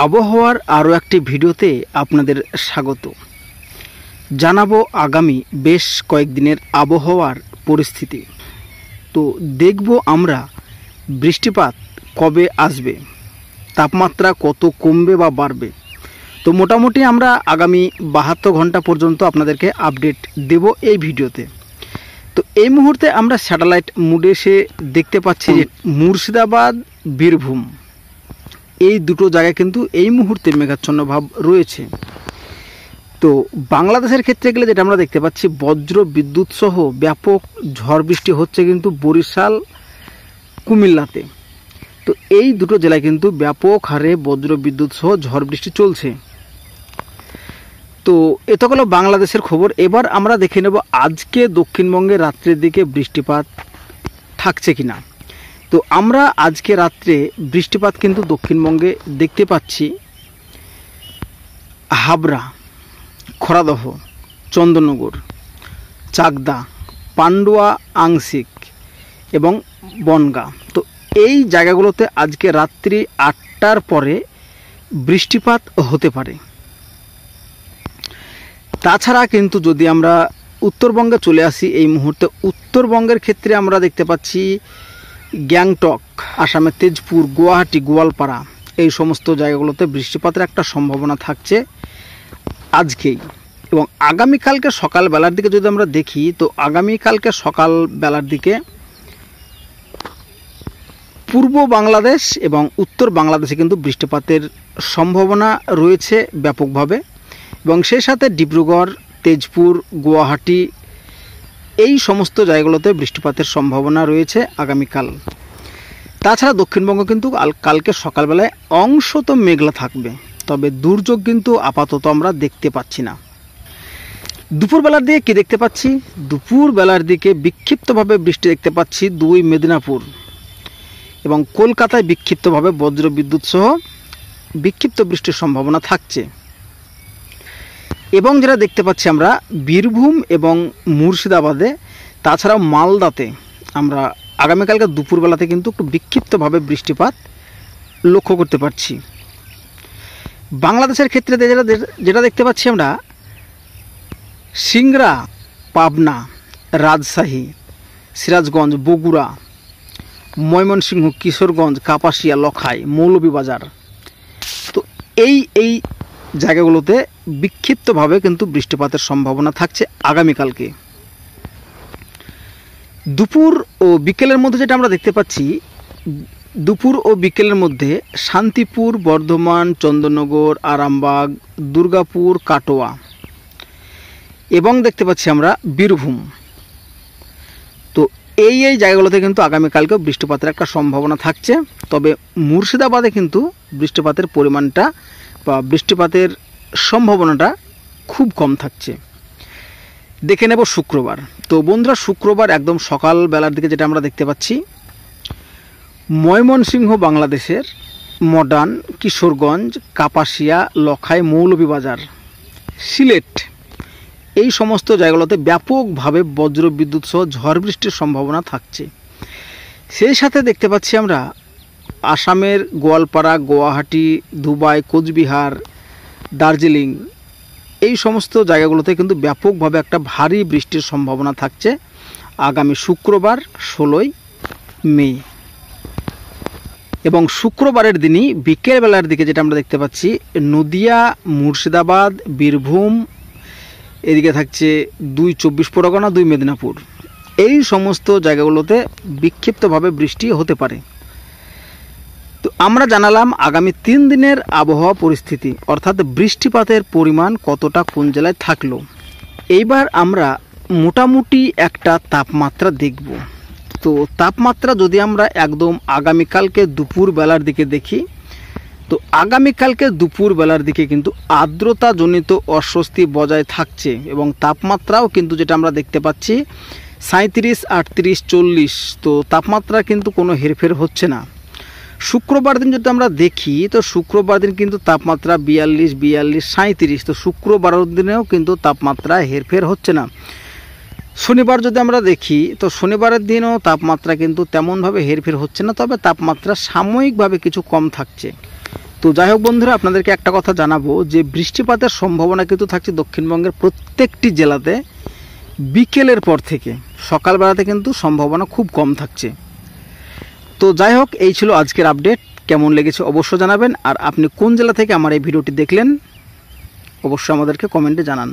আবহাওয়ার আরও একটি ভিডিওতে আপনাদের স্বাগত। জানাবো আগামী বেশ কয়েকদিনের আবহাওয়ার পরিস্থিতি। তো দেখব আমরা বৃষ্টিপাত কবে আসবে, তাপমাত্রা কত কমবে বা বাড়বে। তো মোটামুটি আমরা আগামী 72 ঘন্টা পর্যন্ত আপনাদেরকে আপডেট দেব এই ভিডিওতে। তো এই মুহূর্তে আমরা স্যাটেলাইট মুডে এসে দেখতে পাচ্ছি যে মুর্শিদাবাদ, বীরভূম এই দুটো জায়গায় কিন্তু এই মুহূর্তে মেঘাচ্ছন্ন ভাব রয়েছে। তো বাংলাদেশের ক্ষেত্রে গেলে যেটা আমরা দেখতে পাচ্ছি, বজ্র বিদ্যুৎ সহ ব্যাপক ঝড় বৃষ্টি হচ্ছে কিন্তু বরিশাল, কুমিল্লাতে। তো এই দুটো জেলায় কিন্তু ব্যাপক হারে বজ্র বিদ্যুৎ সহ ঝড় বৃষ্টি চলছে। তো এটা হলো বাংলাদেশের খবর। এবার আমরা দেখে নেব আজকে দক্ষিণবঙ্গে রাত্রের দিকে বৃষ্টিপাত থাকছে কিনা। তো আমরা আজকে রাত্রে বৃষ্টিপাত কিন্তু দক্ষিণবঙ্গে দেখতে পাচ্ছি হাবড়া, খড়াদহ, চন্দননগর, চাকদা, পান্ডুয়া আংশিক এবং বনগাঁ। তো এই জায়গাগুলোতে আজকে রাত্রি 8টার পরে বৃষ্টিপাত হতে পারে। তাছাড়া কিন্তু যদি আমরা উত্তরবঙ্গে চলে আসি, এই মুহূর্তে উত্তরবঙ্গের ক্ষেত্রে আমরা দেখতে পাচ্ছি গ্যাংটক, আসামের তেজপুর, গুয়াহাটি, গোয়ালপাড়া এই সমস্ত জায়গাগুলোতে বৃষ্টিপাতের একটা সম্ভাবনা থাকছে আজকেই। এবং আগামীকালকে সকালবেলার দিকে যদি আমরা দেখি, তো আগামীকালকে সকালবেলার দিকে পূর্ব বাংলাদেশ এবং উত্তর বাংলাদেশে কিন্তু বৃষ্টিপাতের সম্ভাবনা রয়েছে ব্যাপকভাবে। এবং সেই সাথে ডিব্রুগড়, তেজপুর, গুয়াহাটি এই সমস্ত জায়গাগুলোতে বৃষ্টিপাতের সম্ভাবনা রয়েছে আগামীকাল। তাছাড়া দক্ষিণবঙ্গ কিন্তু কালকে সকালবেলায় অংশত মেঘলা থাকবে, তবে দুর্যোগ কিন্তু আপাতত আমরা দেখতে পাচ্ছি না। দুপুরবেলার দিকে কি দেখতে পাচ্ছি? দুপুরবেলার দিকে বিক্ষিপ্তভাবে বৃষ্টি দেখতে পাচ্ছি 2 মেদিনীপুর এবং কলকাতায় বিক্ষিপ্তভাবে বজ্র বিদ্যুৎ সহ বিক্ষিপ্ত বৃষ্টির সম্ভাবনা থাকছে। এবং যেটা দেখতে পাচ্ছি আমরা বীরভূম এবং মুর্শিদাবাদে, তাছাড়াও মালদাতে আমরা আগামীকালকে দুপুরবেলাতে কিন্তু একটু বিক্ষিপ্তভাবে বৃষ্টিপাত লক্ষ্য করতে পারছি। বাংলাদেশের ক্ষেত্রে যেটা দেখতে পাচ্ছি আমরা সিংড়া, পাবনা, রাজশাহী, সিরাজগঞ্জ, বগুড়া, ময়মনসিংহ, কিশোরগঞ্জ, কাপাসিয়া, লখাই, মৌলভীবাজার। তো এই জায়গাগুলোতে বিক্ষিপ্তভাবে কিন্তু বৃষ্টিপাতের সম্ভাবনা থাকছে আগামীকালকে। দুপুর ও বিকেলের মধ্যে যেটা আমরা দেখতে পাচ্ছি, দুপুর ও বিকেলের মধ্যে শান্তিপুর, বর্ধমান, চন্দননগর, আরামবাগ, দুর্গাপুর, কাটোয়া এবং দেখতে পাচ্ছি আমরা বীরভূম। তো এই জায়গাগুলোতে কিন্তু আগামীকালকেও বৃষ্টিপাতের একটা সম্ভাবনা থাকছে। তবে মুর্শিদাবাদে কিন্তু বৃষ্টিপাতের পরিমাণটা বা বৃষ্টিপাতের সম্ভাবনাটা খুব কম থাকছে। দেখে নেব শুক্রবার। তো বন্ধুরা, শুক্রবার একদম সকালবেলার দিকে যেটা আমরা দেখতে পাচ্ছি, ময়মনসিংহ বাংলাদেশের, মডার্ন, কিশোরগঞ্জ, কাপাসিয়া, লখাই, মৌলভীবাজার, সিলেট এই সমস্ত জায়গাগুলোতে ব্যাপকভাবে বজ্র বিদ্যুৎ সহ ঝড় বৃষ্টির সম্ভাবনা থাকছে। সেই সাথে দেখতে পাচ্ছি আমরা আসামের গোয়ালপাড়া, গুয়াহাটি, দুবাই, কোচবিহার, দার্জিলিং এই সমস্ত জায়গাগুলোতে কিন্তু ব্যাপকভাবে একটা ভারী বৃষ্টির সম্ভাবনা থাকছে আগামী শুক্রবার 16 মে। এবং শুক্রবারের দিনই বিকেলবেলার দিকে যেটা আমরা দেখতে পাচ্ছি, নদিয়া, মুর্শিদাবাদ, বীরভূম, এদিকে থাকছে 2 24 পরগনা, 2 মেদিনীপুর এই সমস্ত জায়গাগুলোতে বিক্ষিপ্তভাবে বৃষ্টি হতে পারে। তো আমরা জানালাম আগামী 3 দিনের আবহাওয়া পরিস্থিতি, অর্থাৎ বৃষ্টিপাতের পরিমাণ কতটা কোন জেলায় থাকলো। এইবার আমরা মোটামুটি একটা তাপমাত্রা দেখব। তো তাপমাত্রা যদি আমরা একদম আগামীকালকে দুপুরবেলার দিকে দেখি, তো আগামীকালকে দুপুরবেলার দিকে কিন্তু আর্দ্রতাজনিত অস্বস্তি বজায় থাকছে এবং তাপমাত্রাও কিন্তু যেটা আমরা দেখতে পাচ্ছি 37, 38, 40। তো তাপমাত্রা কিন্তু কোনো হেরফের হচ্ছে না। শুক্রবার দিন যদি আমরা দেখি, তো শুক্রবার দিন কিন্তু তাপমাত্রা 42, 42, 37। তো শুক্রবার দিনেও কিন্তু তাপমাত্রা হেরফের হচ্ছে না। শনিবার যদি আমরা দেখি, তো শনিবারের দিনও তাপমাত্রা কিন্তু তেমনভাবে হেরফের হচ্ছে না, তবে তাপমাত্রা সাময়িকভাবে কিছু কম থাকছে। তো যাই হোক বন্ধুরা, আপনাদেরকে একটা কথা জানাবো যে বৃষ্টিপাতের সম্ভাবনা কিন্তু থাকছে দক্ষিণবঙ্গের প্রত্যেকটি জেলাতে বিকেলের পর থেকে। সকালবেলাতে কিন্তু সম্ভাবনা খুব কম থাকছে। তো যাই হোক, এই ছিল আজকের আপডেট। কেমন লেগেছে অবশ্য জানাবেন, আর আপনি কোন জেলা থেকে আমার এই ভিডিওটি দেখলেন অবশ্যই আমাদেরকে কমেন্টে জানান।